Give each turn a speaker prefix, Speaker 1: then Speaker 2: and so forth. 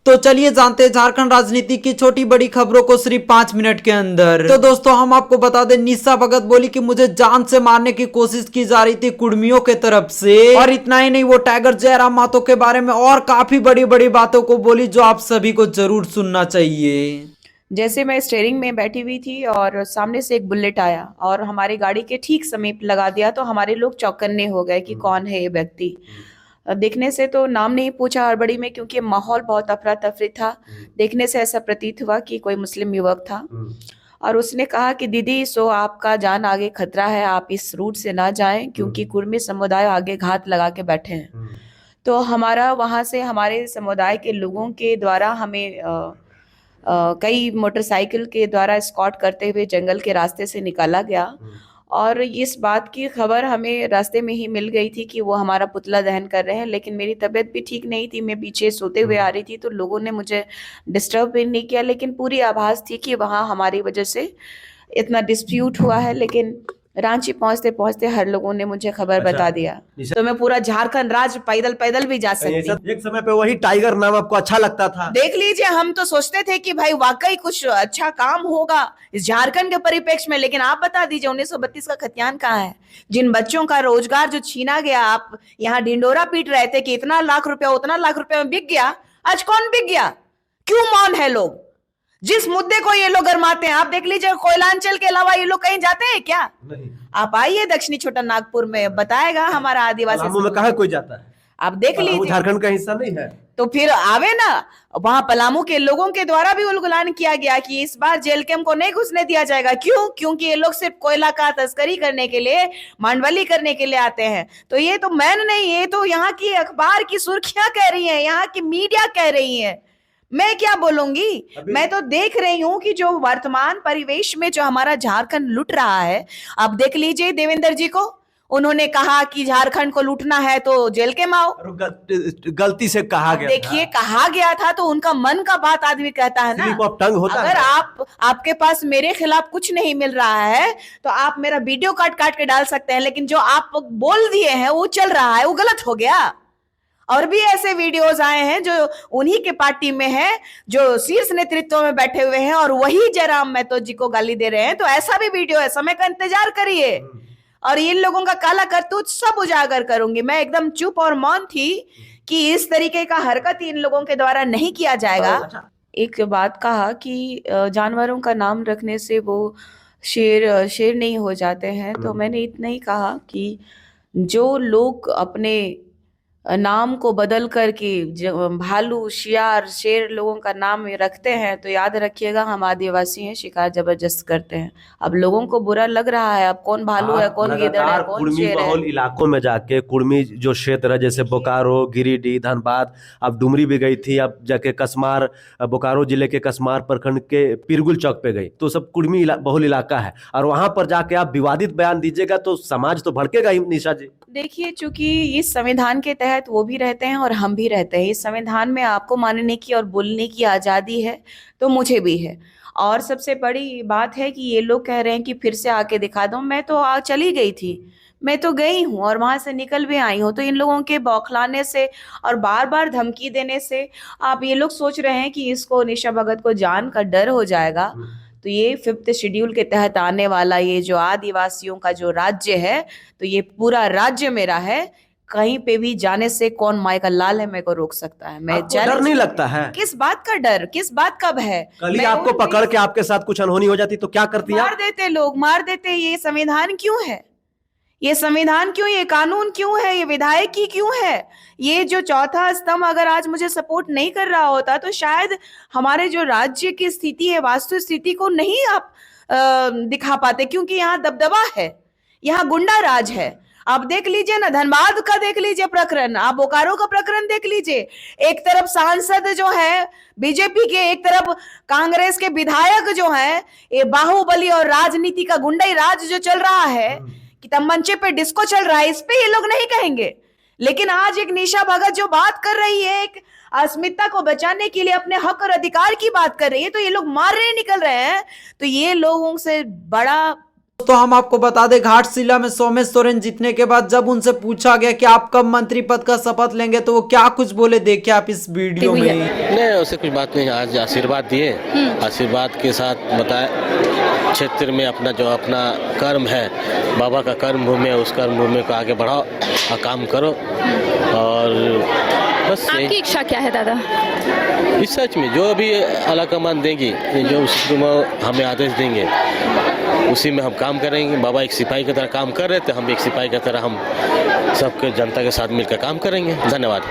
Speaker 1: तो चलिए जानते हैं झारखंड राजनीति की छोटी बड़ी खबरों को सिर्फ 5 मिनट के अंदर। तो दोस्तों हम आपको बता दें, निशा भगत बोली कि मुझे जान से मारने की कोशिश की जा रही थी कुर्मियों के तरफ से। और इतना ही नहीं, वो टाइगर जयराम महतो के बारे में और काफी बड़ी बड़ी बातों को बोली जो आप सभी को जरूर सुनना चाहिए।
Speaker 2: जैसे मैं स्टीयरिंग में बैठी हुई थी और सामने से एक बुलेट आया और हमारी गाड़ी के ठीक समीप लगा दिया, तो हमारे लोग चौकन्ने हो गए कि कौन है ये व्यक्ति। देखने से तो नाम नहीं पूछा हड़बड़ी में, क्योंकि माहौल बहुत अफरा तफरी था। देखने से ऐसा प्रतीत हुआ कि कोई मुस्लिम युवक था और उसने कहा कि दीदी, सो आपका जान आगे खतरा है, आप इस रूट से ना जाएं क्योंकि कुर्मी समुदाय आगे घात लगा के बैठे हैं। तो हमारा वहां से हमारे समुदाय के लोगों के द्वारा हमें कई मोटरसाइकिल के द्वारा स्कॉट करते हुए जंगल के रास्ते से निकाला गया। और इस बात की खबर हमें रास्ते में ही मिल गई थी कि वो हमारा पुतला दहन कर रहे हैं, लेकिन मेरी तबीयत भी ठीक नहीं थी, मैं पीछे सोते हुए आ रही थी, तो लोगों ने मुझे डिस्टर्ब भी नहीं किया, लेकिन पूरी आभास थी कि वहाँ हमारी वजह से इतना डिस्प्यूट हुआ है। लेकिन रांची पहुंचते पहुंचते हर लोगों ने मुझे खबर बता दिया, तो मैं पूरा झारखंड राज्य पैदल पैदल भी जा सकती।
Speaker 3: एक समय पे वही टाइगर नाम आपको अच्छा लगता था।
Speaker 2: देख लीजिए, हम तो सोचते थे कि भाई वाकई कुछ अच्छा काम होगा इस झारखंड के परिप्रेक्ष्य में, लेकिन आप बता दीजिए 1932 का खतियान कहाँ है? जिन बच्चों का रोजगार जो छीना गया, आप यहाँ ढिंडोरा पीट रहे थे कि इतना लाख रुपया उतना लाख रुपया में बिक गया। आज कौन बिक गया? क्यों मौन है लोग? जिस मुद्दे को ये लोग गरमाते हैं, आप देख लीजिए, कोयलांचल के अलावा ये लोग कहीं जाते हैं क्या?
Speaker 3: नहीं।
Speaker 2: आप आइए दक्षिणी छोटा नागपुर में, बताएगा हमारा आदिवासी
Speaker 3: में कहाँ कोई जाता है?
Speaker 2: आप देख लीजिए,
Speaker 3: झारखंड का हिस्सा नहीं है।
Speaker 2: तो फिर आवे ना। वहां पलामू के लोगों के द्वारा भी उल्गलान किया गया कि इस बार जेल कैंप को नहीं घुसने दिया जाएगा। क्यों? क्योंकि ये लोग सिर्फ कोयला का तस्करी करने के लिए, मांडवली करने के लिए आते हैं। तो ये तो मैन नहीं, ये तो यहाँ की अखबार की सुर्खियां कह रही हैं, यहाँ की मीडिया कह रही है। मैं क्या बोलूंगी? मैं तो देख रही हूँ कि जो वर्तमान परिवेश में जो हमारा झारखंड लूट रहा है, आप देख लीजिए देवेंद्र जी को, उन्होंने कहा कि झारखंड को लूटना है तो जेल के माओ।
Speaker 3: गलती से कहा गया,
Speaker 2: देखिए कहा गया था तो उनका मन का बात आदमी कहता है ना।
Speaker 3: स्लिप ऑफ टंग होता
Speaker 2: अगर
Speaker 3: है।
Speaker 2: आपके पास मेरे खिलाफ कुछ नहीं मिल रहा है तो आप मेरा वीडियो काट काट के डाल सकते हैं, लेकिन जो आप बोल दिए हैं वो चल रहा है, वो गलत हो गया। और भी ऐसे वीडियोस आए हैं जो उन्हीं के पार्टी में है, जो शीर्ष नेतृत्व में बैठे हुए हैं और वही जयराम महतो जी को गाली दे रहे हैं। तो ऐसा भी वीडियो है, समय का इंतजार करिए और इन लोगों का काला करतूत सब उजागर करूंगी। मैं एकदम चुप और मौन थी कि इस तरीके का हरकत इन लोगों के द्वारा नहीं किया जाएगा। एक बात कहा कि जानवरों का नाम रखने से वो शेर नहीं हो जाते हैं, तो मैंने इतना ही कहा कि जो लोग अपने नाम को बदल करके भालू, शियार, शेर लोगों का नाम रखते हैं, तो याद रखिएगा हम आदिवासी हैं, शिकार जबरदस्त करते हैं। अब लोगों को बुरा लग रहा है, अब कौन भालू है, कौन गिदड़ है, कौन शेर है।
Speaker 3: बहुल इलाकों में जाके कुर्मी जो क्षेत्र है, जैसे बोकारो, गिरिडीह, धनबाद, अब डुमरी भी गई थी, अब जाके कसमार, बोकारो जिले के कसमार प्रखंड के पिरगुल चौक पे गई, तो सब कुर्मी बहुल इलाका है। और वहां पर जाके आप विवादित बयान दीजिएगा तो समाज तो भड़केगा ही। निशा जी
Speaker 2: देखिए, चूंकि इस संविधान के तहत वो भी रहते हैं और हम भी रहते हैं, इस संविधान में आपको मानने की और बोलने की आज़ादी है, तो मुझे भी है। और सबसे बड़ी बात है कि ये लोग कह रहे हैं कि फिर से आके दिखा दो। मैं तो चली गई थी, मैं तो गई हूँ और वहां से निकल भी आई हूँ। तो इन लोगों के बौखलाने से और बार बार धमकी देने से आप ये लोग सोच रहे हैं कि इसको, निशा भगत को जान का डर हो जाएगा। तो ये 5th शेड्यूल के तहत आने वाला ये जो आदिवासियों का जो राज्य है, तो ये पूरा राज्य मेरा है। कहीं पे भी जाने से कौन माई का लाल है मेरे को रोक सकता है। मैं
Speaker 3: डर नहीं लगता है?
Speaker 2: किस बात का डर, किस बात का भय?
Speaker 3: कल आपको पकड़ के आपके साथ कुछ अनहोनी हो जाती तो क्या करती?
Speaker 2: मार देते लोग, मार देते। ये संविधान क्यों है? ये संविधान क्यों, ये कानून क्यों है, ये विधायकी क्यों है? ये जो चौथा स्तंभ अगर आज मुझे सपोर्ट नहीं कर रहा होता तो शायद हमारे जो राज्य की स्थिति है, वास्तु स्थिति को नहीं आप दिखा पाते, क्योंकि यहाँ दबदबा है, यहाँ गुंडा राज है। आप देख लीजिए ना, धनबाद का देख लीजिए प्रकरण, आप बोकारो का प्रकरण देख लीजिए। एक तरफ सांसद जो है बीजेपी के, एक तरफ कांग्रेस के विधायक जो है, ये बाहुबली और राजनीति का गुंडाई राज जो चल रहा है कि तब मंचे पे डिस्को चल रहा है, इस पे ये लोग नहीं कहेंगे। लेकिन आज एक निशा भगत जो बात कर रही है, एक अस्मिता को बचाने के लिए, अपने हक और अधिकार की बात कर रही है, तो ये लोग मारने निकल रहे हैं। तो ये लोगों से बड़ा
Speaker 1: तो हम आपको बता दें घाटशिला में सोमेश सोरेन जीतने के बाद जब उनसे पूछा गया कि आप कब मंत्री पद का शपथ लेंगे तो वो क्या कुछ बोले, देखिए आप इस वीडियो में।
Speaker 4: नहीं उससे कुछ बात नहीं, आज आशीर्वाद दिए, आशीर्वाद के साथ बताए क्षेत्र में अपना जो अपना कर्म है, बाबा का कर्म भूमि है, उस कर्म भूमि को आगे बढ़ाओ और काम करो। और बस
Speaker 5: आपकी इच्छा क्या है दादा?
Speaker 4: इस सच में जो भी आला कमान देगी, जो हमें आदेश देंगे उसी में हम काम करेंगे। बाबा एक सिपाही की तरह काम कर रहे थे, हम एक सिपाही की तरह हम सबके जनता के साथ मिलकर काम करेंगे। धन्यवाद।